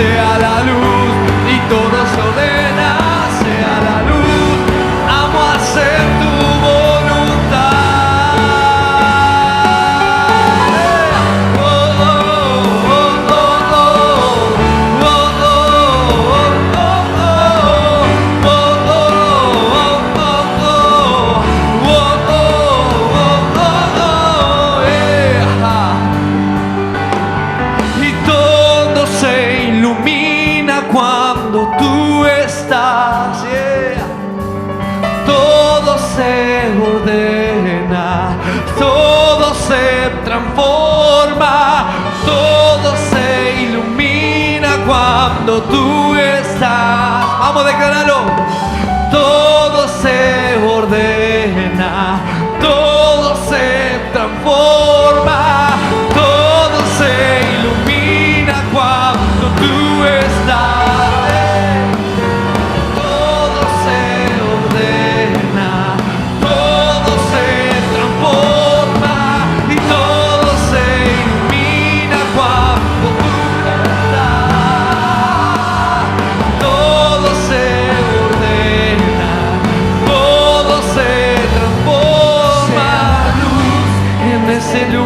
sea la luz y todo se ordena, sea la luz, amo hacer tu voluntad. Cuando tú estás, todo se ordena, todo se transforma, todo se ilumina cuando tú estás. Vamos a declararlo. Todo se ordena, todo se transforma, todo se ilumina cuando tú estás.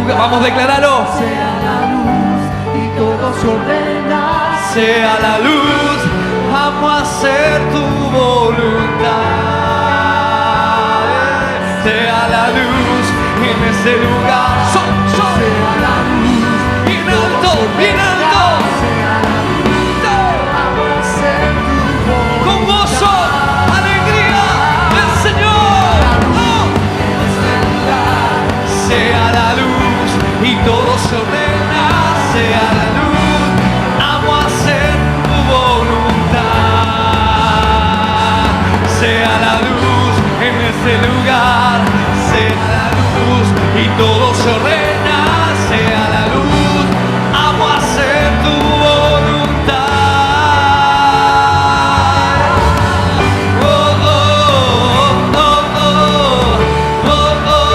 Vamos a declararlo. Sea la luz y todo se ordena. Sea la luz, amo hacer tu voluntad. Sea la luz en ese lugar. Sea la luz, bien alto, bien alto. Sea la luz, amo hacer tu voluntad. Con gozo, alegría del Señor. En este lugar. Sea la luz y todo se ordena, sea la luz, amo hacer tu voluntad. Sea la luz en este lugar, sea la luz y todo se ordena, sea la luz, amo hacer tu voluntad. Oh, oh, oh, oh, oh, oh, oh,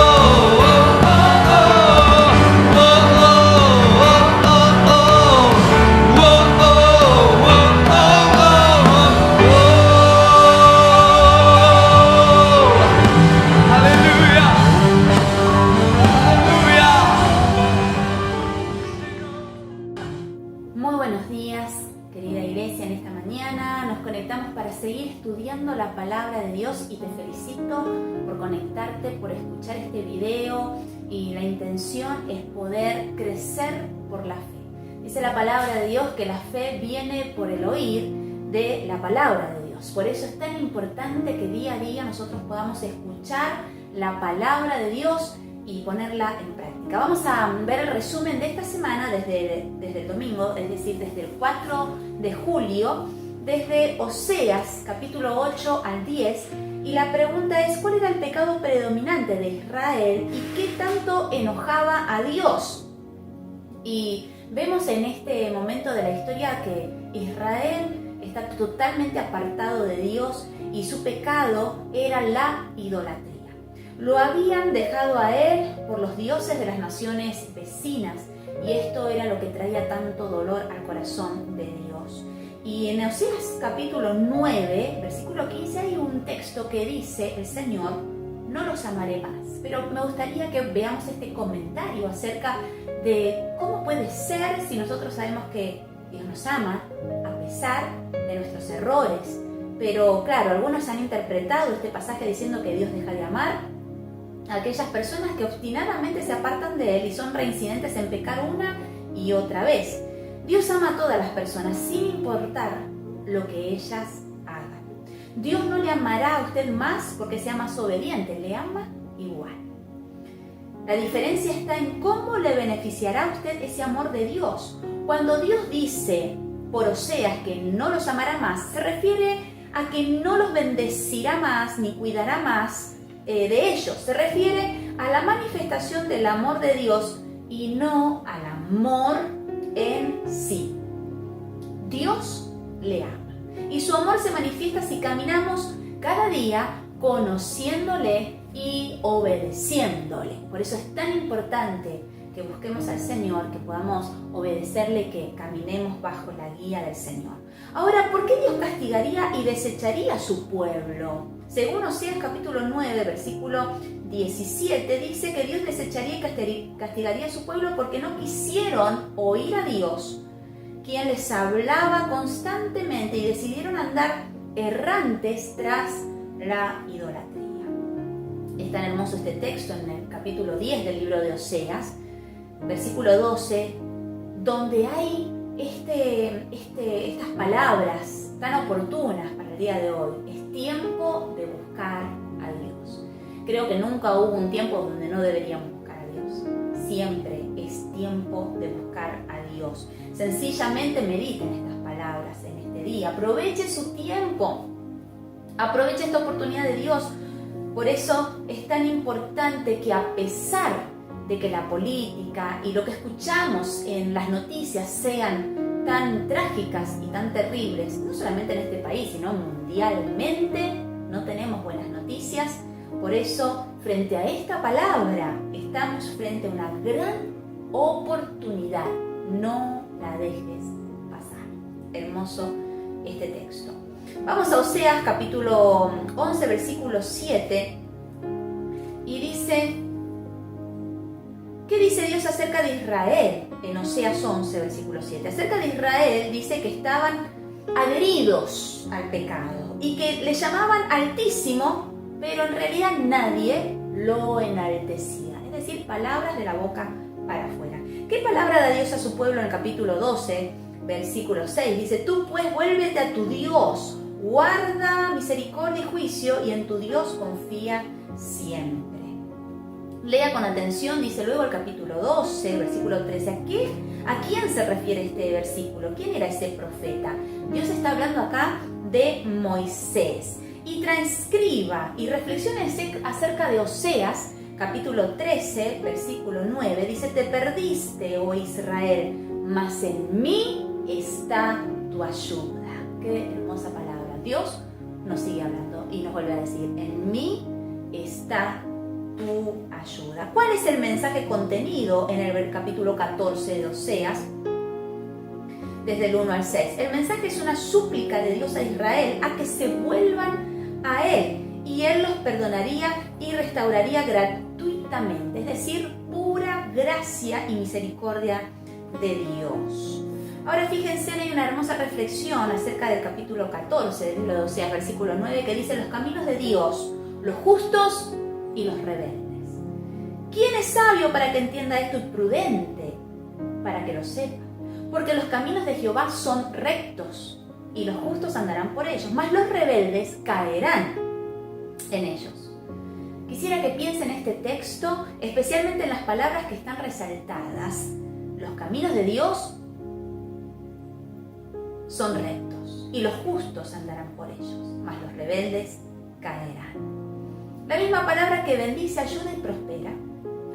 Muy buenos días, querida iglesia. En esta mañana nos conectamos para seguir estudiando la palabra de Dios y te felicito por conectarte, por escuchar este video, y la intención es poder crecer por la fe. Dice la palabra de Dios que la fe viene por el oír de la palabra de Dios. Por eso es tan importante que día a día nosotros podamos escuchar la palabra de Dios y ponerla en práctica. Vamos a ver el resumen de esta semana desde el domingo, es decir, desde el 4 de julio, desde Oseas capítulo 8 al 10, y la pregunta es: ¿cuál era el pecado predominante de Israel y qué tanto enojaba a Dios? Y vemos en este momento de la historia que Israel está totalmente apartado de Dios y su pecado era la idolatría. Lo habían dejado a él por los dioses de las naciones vecinas, y esto era lo que traía tanto dolor al corazón de Dios. Y en Oseas capítulo 9, versículo 15, hay un texto que dice el Señor: no los amaré más. Pero me gustaría que veamos este comentario acerca de cómo puede ser si nosotros sabemos que Dios nos ama a pesar de nuestros errores. Pero claro, algunos han interpretado este pasaje diciendo que Dios deja de amar a aquellas personas que obstinadamente se apartan de Él y son reincidentes en pecar una y otra vez. Dios ama a todas las personas sin importar lo que ellas hagan. Dios no le amará a usted más porque sea más obediente, le ama igual. La diferencia está en cómo le beneficiará a usted ese amor de Dios. Cuando Dios dice por Oseas que no los amará más, se refiere a que no los bendecirá más ni cuidará más de ellos. Se refiere a la manifestación del amor de Dios y no al amor en sí. Dios le ama y su amor se manifiesta si caminamos cada día conociéndole y obedeciéndole. Por eso es tan importante que que busquemos al Señor, que podamos obedecerle, que caminemos bajo la guía del Señor. Ahora, ¿por qué Dios castigaría y desecharía a su pueblo? Según Oseas capítulo 9, versículo 17, dice que Dios desecharía y castigaría a su pueblo porque no quisieron oír a Dios, quien les hablaba constantemente, y decidieron andar errantes tras la idolatría. Es tan hermoso este texto en el capítulo 10 del libro de Oseas, versículo 12, donde hay estas palabras tan oportunas para el día de hoy. Es tiempo de buscar a Dios. Creo que nunca hubo un tiempo donde no deberíamos buscar a Dios. Siempre es tiempo de buscar a Dios. Sencillamente mediten estas palabras en este día. Aproveche su tiempo. Aproveche esta oportunidad de Dios. Por eso es tan importante que, a pesar de que la política y lo que escuchamos en las noticias sean tan trágicas y tan terribles, no solamente en este país, sino mundialmente, no tenemos buenas noticias. Por eso, frente a esta palabra, estamos frente a una gran oportunidad. No la dejes pasar. Hermoso este texto. Vamos a Oseas capítulo 11, versículo 7, y dice, ¿qué dice Dios acerca de Israel? En Oseas 11, versículo 7. Acerca de Israel dice que estaban adheridos al pecado y que le llamaban Altísimo, pero en realidad nadie lo enaltecía. Es decir, palabras de la boca para afuera. ¿Qué palabra da Dios a su pueblo en el capítulo 12, versículo 6? Dice, tú pues vuélvete a tu Dios, guarda misericordia y juicio, y en tu Dios confía siempre. Lea con atención, dice luego el capítulo 12, versículo 13. ¿A quién se refiere este versículo? ¿Quién era ese profeta? Dios está hablando acá de Moisés. Y transcriba y reflexione acerca de Oseas, capítulo 13, versículo 9. Dice, te perdiste, oh Israel, mas en mí está tu ayuda. Qué hermosa palabra. Dios nos sigue hablando y nos vuelve a decir, en mí está tu ayuda. ¿Cuál es el mensaje contenido en el capítulo 14 de Oseas? Desde el 1 al 6. El mensaje es una súplica de Dios a Israel a que se vuelvan a Él, y Él los perdonaría y restauraría gratuitamente, es decir, pura gracia y misericordia de Dios. Ahora fíjense, hay una hermosa reflexión acerca del capítulo 14 del libro de Oseas, versículo 9, que dice, los caminos de Dios, los justos y los rebeldes. ¿Quién es sabio para que entienda esto, y prudente para que lo sepa? Porque los caminos de Jehová son rectos, y los justos andarán por ellos, mas los rebeldes caerán en ellos. Quisiera que piensen en este texto, especialmente en las palabras que están resaltadas. Los caminos de Dios son rectos, y los justos andarán por ellos, mas los rebeldes caerán. La misma palabra que bendice, ayuda y prospera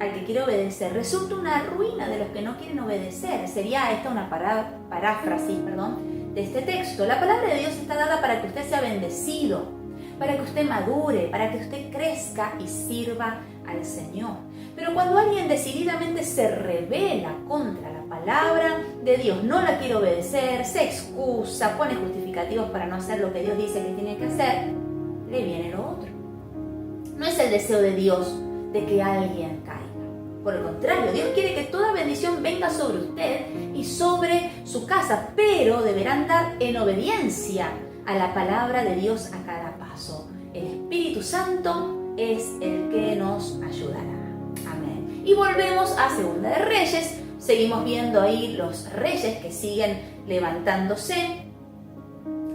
al que quiere obedecer, resulta una ruina de los que no quieren obedecer. Sería esta una paráfrasis de este texto. La palabra de Dios está dada para que usted sea bendecido, para que usted madure, para que usted crezca y sirva al Señor. Pero cuando alguien decididamente se rebela contra la palabra de Dios, no la quiere obedecer, se excusa, pone justificativos para no hacer lo que Dios dice que tiene que hacer, le viene lo otro. No es el deseo de Dios de que alguien caiga. Por el contrario, Dios quiere que toda bendición venga sobre usted y sobre su casa, pero deberá andar en obediencia a la palabra de Dios a cada paso. El Espíritu Santo es el que nos ayudará. Amén. Y volvemos a Segunda de Reyes. Seguimos viendo ahí los reyes que siguen levantándose.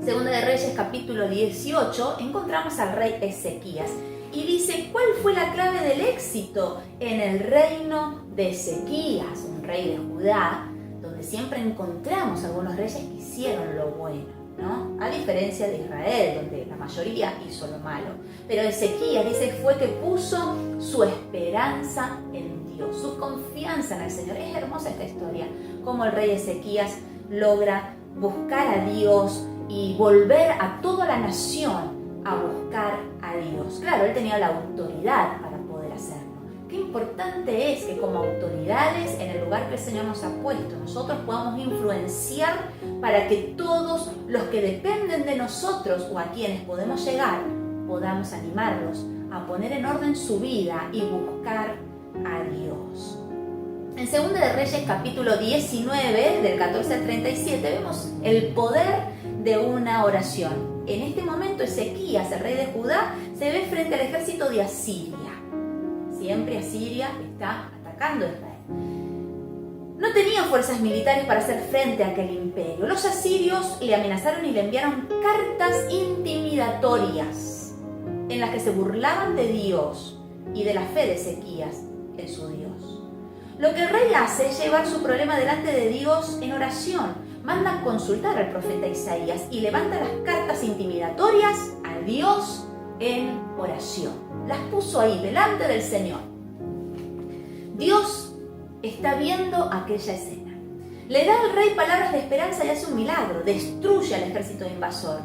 Segunda de Reyes, capítulo 18, encontramos al rey Ezequías. Y dice, ¿cuál fue la clave del éxito en el reino de Ezequías, un rey de Judá, donde siempre encontramos algunos reyes que hicieron lo bueno, ¿no? A diferencia de Israel, donde la mayoría hizo lo malo. Pero Ezequías, dice, fue que puso su esperanza en Dios, su confianza en el Señor. Es hermosa esta historia, cómo el rey Ezequías logra buscar a Dios y volver a toda la nación a buscar a Dios. Claro, él tenía la autoridad para poder hacerlo. Qué importante es que como autoridades en el lugar que el Señor nos ha puesto, nosotros podamos influenciar para que todos los que dependen de nosotros o a quienes podemos llegar, podamos animarlos a poner en orden su vida y buscar a Dios. En 2 de Reyes capítulo 19, del 14 al 37, vemos el poder de una oración. En este momento Ezequías, el rey de Judá, se ve frente al ejército de Asiria. Siempre Asiria está atacando a Israel. No tenían fuerzas militares para hacer frente a aquel imperio. Los asirios le amenazaron y le enviaron cartas intimidatorias en las que se burlaban de Dios y de la fe de Ezequías en su Dios. Lo que el rey hace es llevar su problema delante de Dios en oración. Manda a consultar al profeta Isaías y levanta las cartas intimidatorias a Dios en oración. Las puso ahí delante del Señor. Dios está viendo aquella escena. Le da al rey palabras de esperanza y hace un milagro. Destruye al ejército invasor.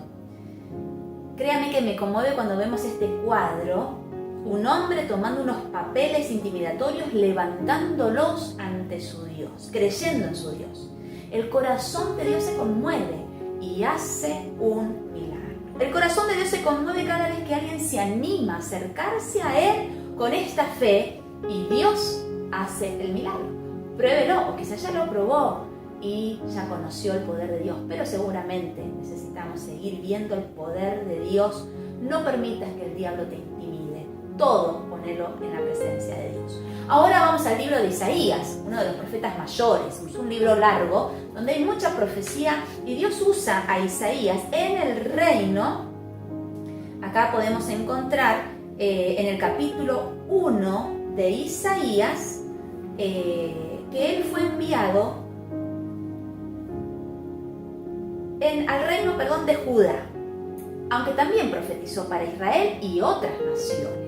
Créame que me conmueve cuando vemos este cuadro. Un hombre tomando unos papeles intimidatorios, levantándolos ante su Dios, creyendo en su Dios. El corazón de Dios se conmueve y hace un milagro. El corazón de Dios se conmueve cada vez que alguien se anima a acercarse a Él con esta fe y Dios hace el milagro. Pruébelo, o quizás ya lo probó y ya conoció el poder de Dios, pero seguramente necesitamos seguir viendo el poder de Dios. No permitas que el diablo te intimide. Todo ponelo en la presencia de Dios. Ahora vamos al libro de Isaías, uno de los profetas mayores. Es un libro largo donde hay mucha profecía y Dios usa a Isaías en el reino. Acá podemos encontrar en el capítulo 1 de Isaías que él fue enviado al reino de Judá, aunque también profetizó para Israel y otras naciones.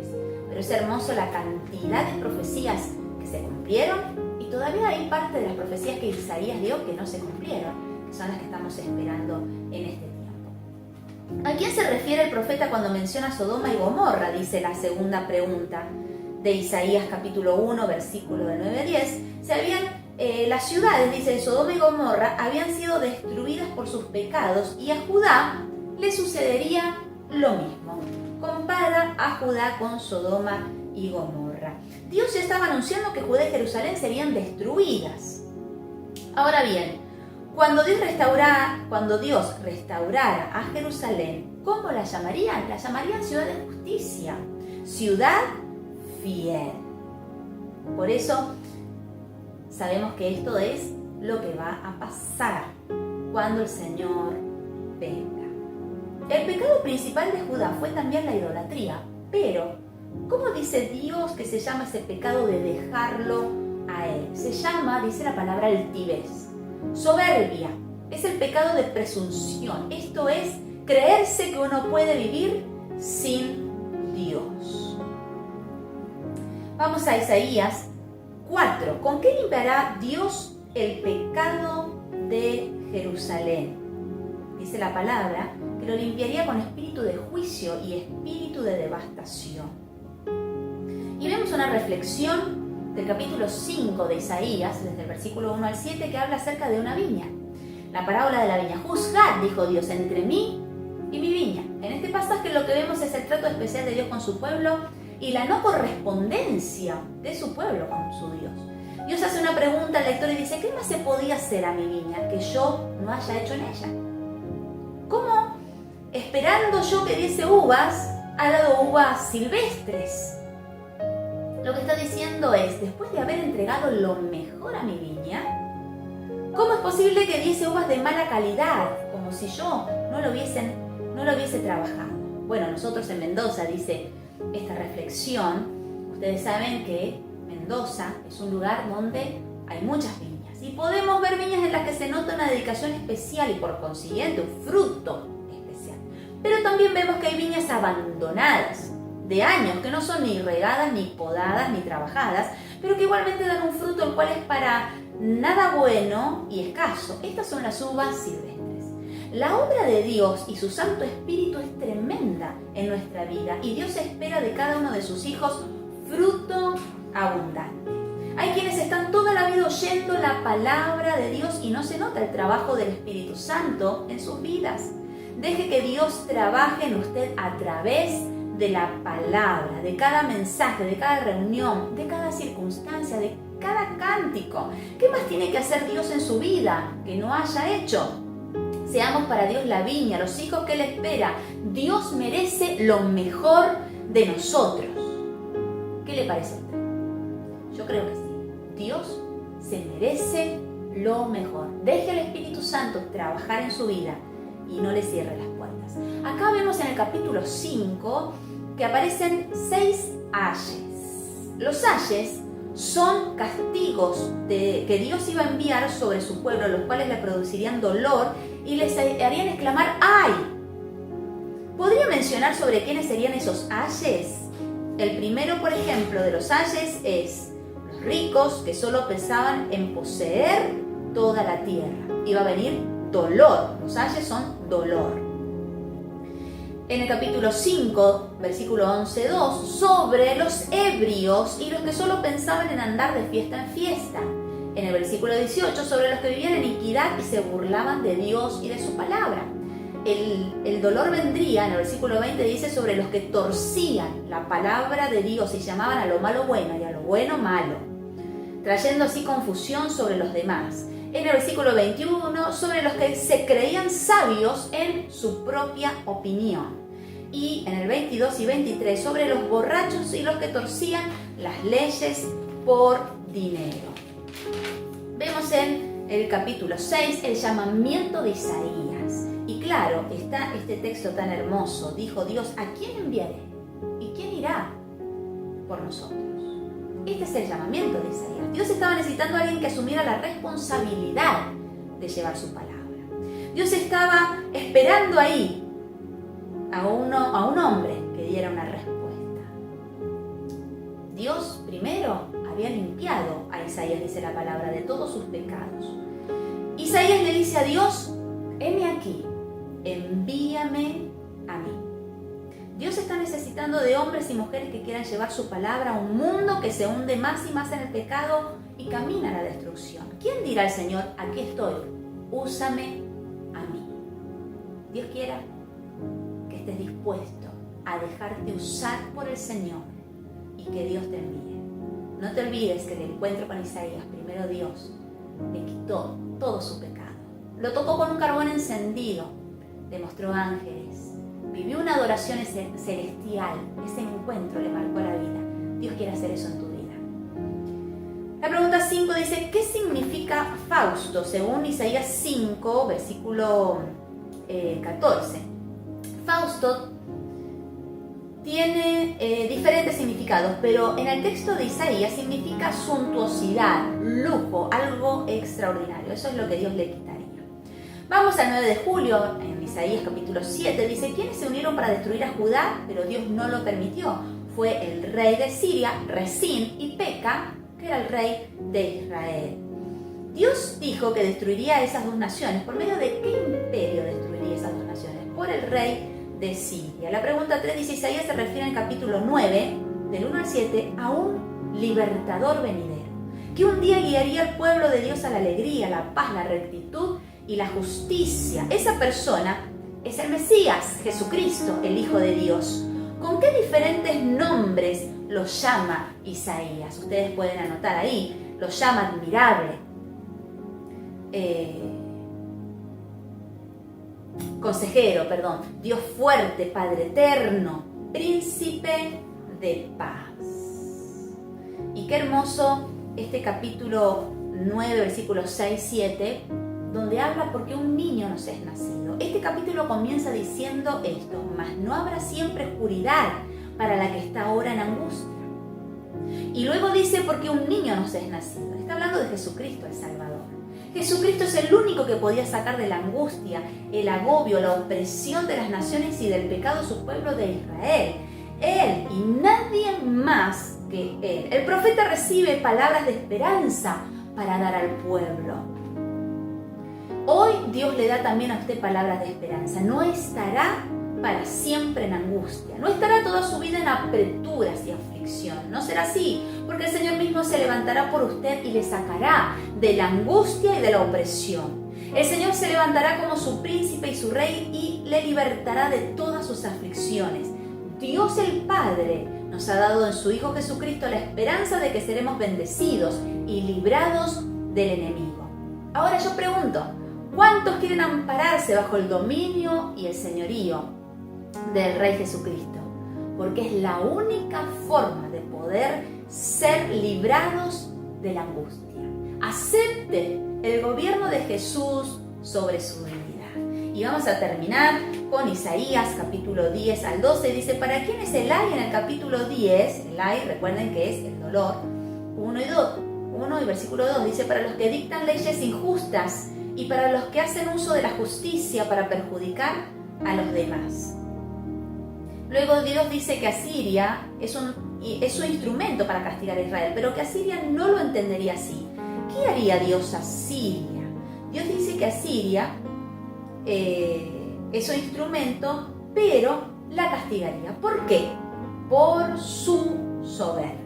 Pero es hermoso la cantidad de profecías que se cumplieron y todavía hay parte de las profecías que Isaías dio que no se cumplieron, que son las que estamos esperando en este tiempo. ¿A quién se refiere el profeta cuando menciona Sodoma y Gomorra? Dice la segunda pregunta de Isaías capítulo 1, versículo de 9 a 10. Las ciudades, dice Sodoma y Gomorra, habían sido destruidas por sus pecados y a Judá le sucedería lo mismo. Compara a Judá con Sodoma y Gomorra. Dios ya estaba anunciando que Judá y Jerusalén serían destruidas. Ahora bien, cuando Dios restaurara a Jerusalén, ¿cómo la llamarían? La llamarían ciudad de justicia, ciudad fiel. Por eso sabemos que esto es lo que va a pasar cuando el Señor venga. El pecado principal de Judá fue también la idolatría, pero ¿cómo dice Dios que se llama ese pecado de dejarlo a Él? Se llama, dice la palabra, altivez, soberbia. Es el pecado de presunción. Esto es creerse que uno puede vivir sin Dios. Vamos a Isaías 4. ¿Con qué limpiará Dios el pecado de Jerusalén? Dice la palabra que lo limpiaría con espíritu de juicio y espíritu de devastación. Y vemos una reflexión del capítulo 5 de Isaías, desde el versículo 1 al 7, que habla acerca de una viña. La parábola de la viña. Juzgad, dijo Dios, entre mí y mi viña. En este pasaje lo que vemos es el trato especial de Dios con su pueblo y la no correspondencia de su pueblo con su Dios. Dios hace una pregunta al lector y dice: ¿qué más se podía hacer a mi viña que yo no haya hecho en ella? ¿Cómo, esperando yo que diese uvas, ha dado uvas silvestres? Lo que está diciendo es: después de haber entregado lo mejor a mi viña, ¿cómo es posible que diese uvas de mala calidad, como si yo no lo hubiese trabajado? Bueno, nosotros en Mendoza, dice esta reflexión, ustedes saben que Mendoza es un lugar donde hay muchas viñas y podemos ver viñas en las que se nota una dedicación especial y por consiguiente un fruto especial. Pero también vemos que hay viñas abandonadas de años que no son ni regadas, ni podadas, ni trabajadas, pero que igualmente dan un fruto el cual es para nada bueno y escaso. Estas son las uvas silvestres. La obra de Dios y su Santo Espíritu es tremenda en nuestra vida y Dios espera de cada uno de sus hijos fruto abundante. Hay quienes están toda la vida oyendo la palabra de Dios y no se nota el trabajo del Espíritu Santo en sus vidas. Deje que Dios trabaje en usted a través de la palabra, de cada mensaje, de cada reunión, de cada circunstancia, de cada cántico. ¿Qué más tiene que hacer Dios en su vida que no haya hecho? Seamos para Dios la viña, los hijos que Él espera. Dios merece lo mejor de nosotros. ¿Qué le parece a usted? Yo creo que sí. Dios se merece lo mejor. Deje al Espíritu Santo trabajar en su vida y no le cierre las puertas. Acá vemos en el capítulo 5 que aparecen 6 ayes. Los ayes son castigos que Dios iba a enviar sobre su pueblo, los cuales le producirían dolor y les harían exclamar ¡ay! ¿Podría mencionar sobre quiénes serían esos ayes? El primero, por ejemplo, de los ayes es los ricos que solo pensaban en poseer toda la tierra. Iba a venir dolor. Los ayes son dolor. En el capítulo 5, versículo 11:2, sobre los ebrios y los que solo pensaban en andar de fiesta en fiesta. En el versículo 18, sobre los que vivían en iniquidad y se burlaban de Dios y de su palabra. El dolor vendría, en el versículo 20 dice, sobre los que torcían la palabra de Dios y llamaban a lo malo bueno y a lo bueno malo, trayendo así confusión sobre los demás. En el versículo 21, sobre los que se creían sabios en su propia opinión. Y en el 22 y 23, sobre los borrachos y los que torcían las leyes por dinero. Vemos en el capítulo 6 el llamamiento de Isaías. Y claro, está este texto tan hermoso. Dijo Dios, ¿a quién enviaré? ¿Y quién irá por nosotros? Este es el llamamiento de Isaías. Dios estaba necesitando a alguien que asumiera la responsabilidad de llevar su palabra. Dios estaba esperando ahí a un hombre que diera una respuesta. Dios primero había limpiado a Isaías, dice la palabra, de todos sus pecados. Isaías le dice a Dios, heme aquí, envíame a mí. Dios está necesitando de hombres y mujeres que quieran llevar su palabra a un mundo que se hunde más y más en el pecado y camina a la destrucción. ¿Quién dirá al Señor, aquí estoy, úsame a mí? Dios quiera que estés dispuesto a dejarte usar por el Señor y que Dios te envíe. No te olvides que el encuentro con Isaías, primero Dios le quitó todo su pecado. Lo tocó con un carbón encendido, le mostró ángeles, vivió una adoración celestial. Ese encuentro le marcó la vida. Dios quiere hacer eso en tu vida. La pregunta 5 dice, ¿qué significa Fausto? Según Isaías 5, versículo 14. Fausto tiene diferentes significados, pero en el texto de Isaías significa suntuosidad, lujo, algo extraordinario. Eso es lo que Dios le quitaría. Vamos al 9 de julio, en Isaías capítulo 7, dice, ¿quiénes se unieron para destruir a Judá? Pero Dios no lo permitió. Fue el rey de Siria, Resín, y Peca, que era el rey de Israel. Dios dijo que destruiría a esas dos naciones. ¿Por medio de qué imperio destruiría esas dos naciones? Por el rey de Siria. La pregunta 3 dice, Isaías se refiere en el capítulo 9, del 1 al 7, a un libertador venidero, que un día guiaría al pueblo de Dios a la alegría, la paz, la rectitud y la justicia. Esa persona es el Mesías, Jesucristo, el Hijo de Dios. ¿Con qué diferentes nombres lo llama Isaías? Ustedes pueden anotar ahí. Lo llama admirable, consejero, Dios fuerte, Padre eterno, príncipe de paz. Y qué hermoso este capítulo 9, versículos 6-7, donde habla porque un niño nos es nacido. Este capítulo comienza diciendo esto, mas no habrá siempre oscuridad para la que está ahora en angustia. Y luego dice porque un niño nos es nacido. Está hablando de Jesucristo el Salvador. Jesucristo es el único que podía sacar de la angustia, el agobio, la opresión de las naciones y del pecado su pueblo de Israel. Él y nadie más que Él. El profeta recibe palabras de esperanza para dar al pueblo. Hoy Dios le da también a usted palabras de esperanza. No estará para siempre en angustia. No estará toda su vida en apreturas y aflicción. No será así, porque el Señor mismo se levantará por usted y le sacará de la angustia y de la opresión. El Señor se levantará como su príncipe y su rey y le libertará de todas sus aflicciones. Dios el Padre nos ha dado en su Hijo Jesucristo la esperanza de que seremos bendecidos y librados del enemigo. Ahora yo pregunto, ¿cuántos quieren ampararse bajo el dominio y el señorío del Rey Jesucristo? Porque es la única forma de poder ser librados de la angustia. Acepte el gobierno de Jesús sobre su vida. Y vamos a terminar con Isaías capítulo 10 al 12. Dice, ¿para quién es el ay en el capítulo 10? El ay, recuerden que es el dolor. 1 y versículo 2 dice, para los que dictan leyes injustas y para los que hacen uso de la justicia para perjudicar a los demás. Luego Dios dice que Asiria es su instrumento para castigar a Israel, pero que Asiria no lo entendería así. ¿Qué haría Dios a Siria? Dios dice que Asiria es su instrumento, pero la castigaría. ¿Por qué? Por su soberbia.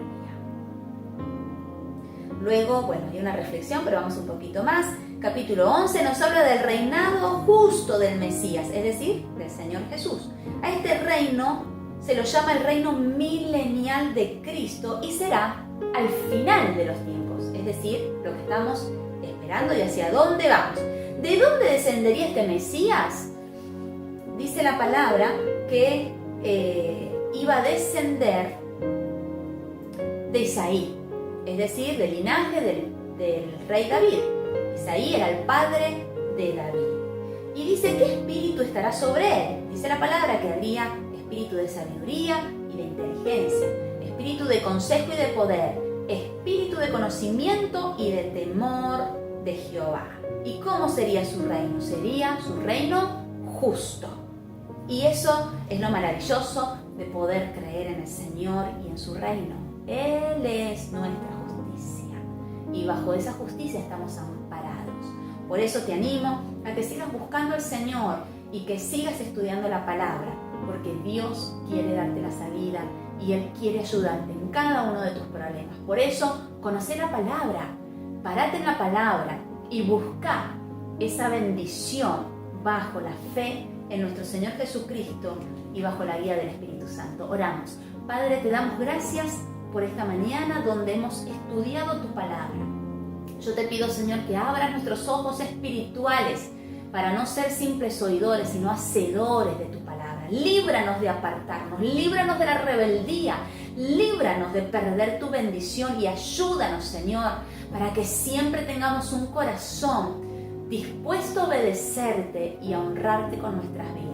Luego, bueno, hay una reflexión, pero vamos un poquito más. Capítulo 11 nos habla del reinado justo del Mesías, es decir, del Señor Jesús. A este reino se lo llama el reino milenial de Cristo y será al final de los tiempos, es decir, lo que estamos esperando y hacia dónde vamos. ¿De dónde descendería este Mesías? Dice la palabra que iba a descender de Isaí, es decir, del linaje del rey David. Isaí era el padre de David. Y dice, ¿qué espíritu estará sobre él? Dice la palabra que habría espíritu de sabiduría y de inteligencia, espíritu de consejo y de poder, espíritu de conocimiento y de temor de Jehová. ¿Y cómo sería su reino? Sería su reino justo. Y eso es lo maravilloso de poder creer en el Señor y en su reino. Él es nuestra justicia y bajo esa justicia estamos amparados. Por eso te animo a que sigas buscando al Señor y que sigas estudiando la palabra, porque Dios quiere darte la salida y Él quiere ayudarte en cada uno de tus problemas. Por eso, conoce la palabra, parate en la palabra y busca esa bendición bajo la fe en nuestro Señor Jesucristo y bajo la guía del Espíritu Santo. Oramos. Padre, te damos gracias por esta mañana donde hemos estudiado tu palabra. Yo te pido, Señor, que abras nuestros ojos espirituales para no ser simples oidores, sino hacedores de tu palabra. Líbranos de apartarnos, líbranos de la rebeldía, líbranos de perder tu bendición y ayúdanos, Señor, para que siempre tengamos un corazón dispuesto a obedecerte y a honrarte con nuestras vidas.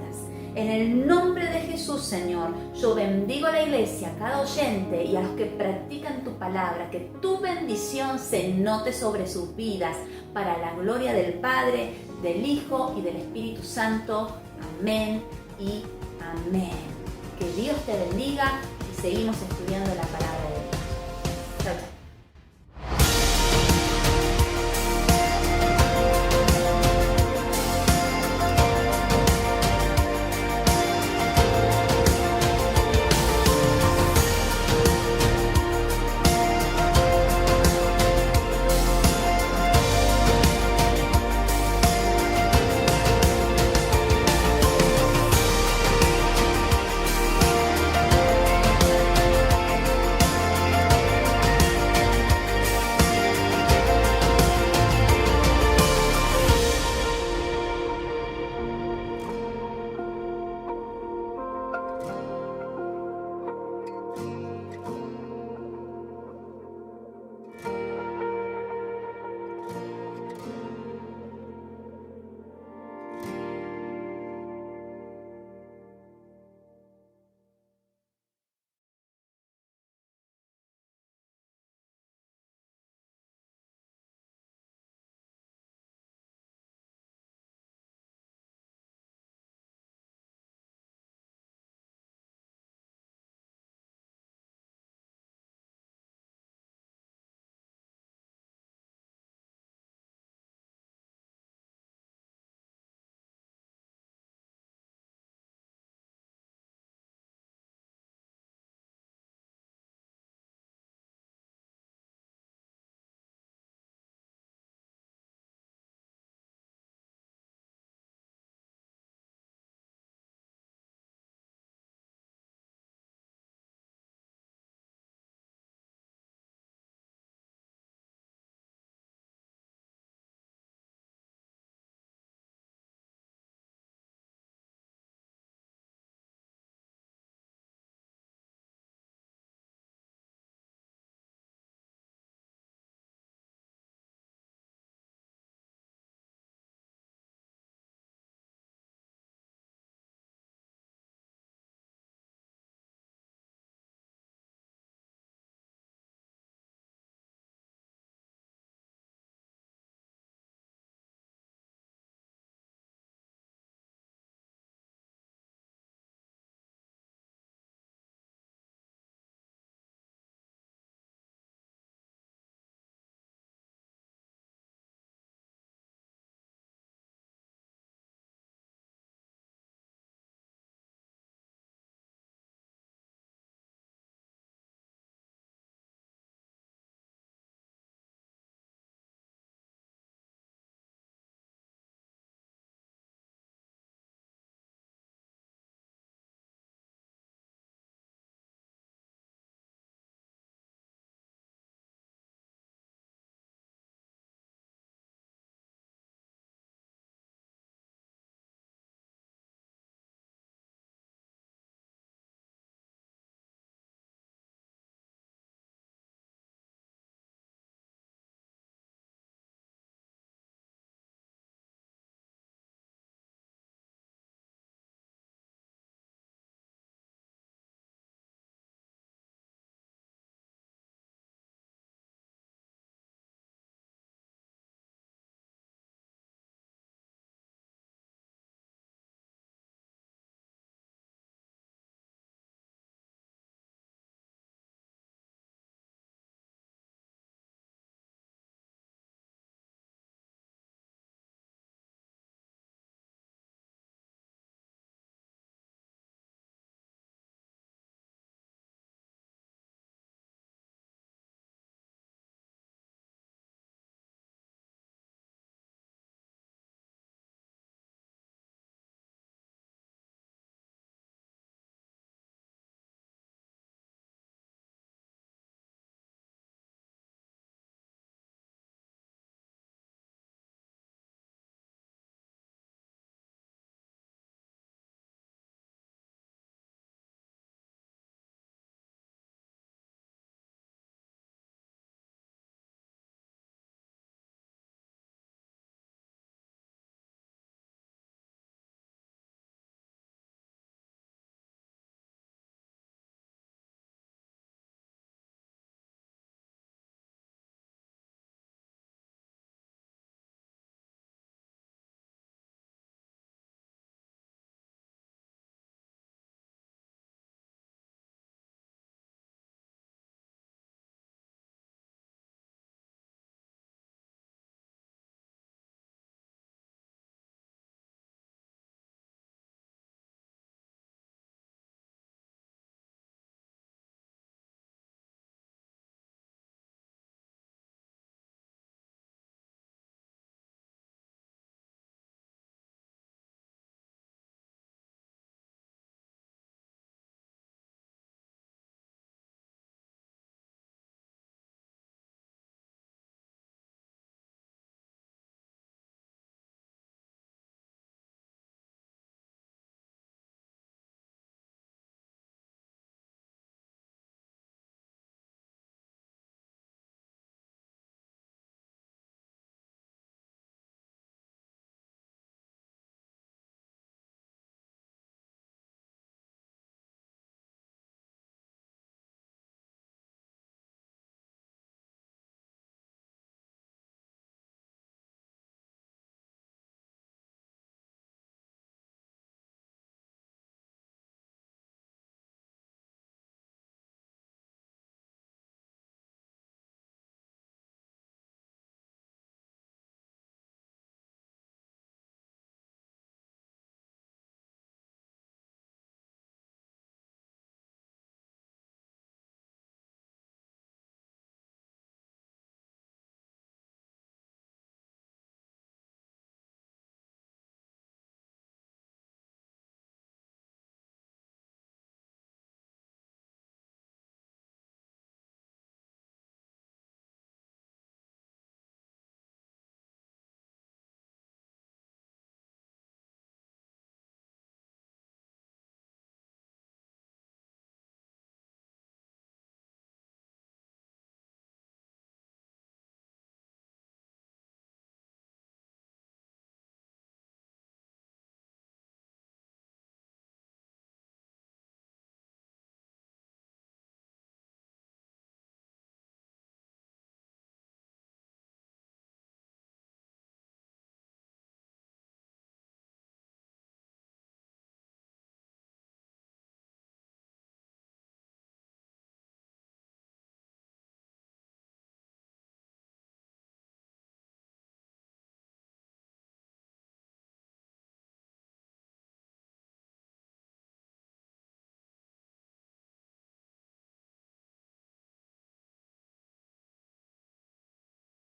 En el nombre de Jesús, Señor, yo bendigo a la iglesia, a cada oyente y a los que practican tu palabra, que tu bendición se note sobre sus vidas para la gloria del Padre, del Hijo y del Espíritu Santo. Amén y amén. Que Dios te bendiga y seguimos estudiando la palabra.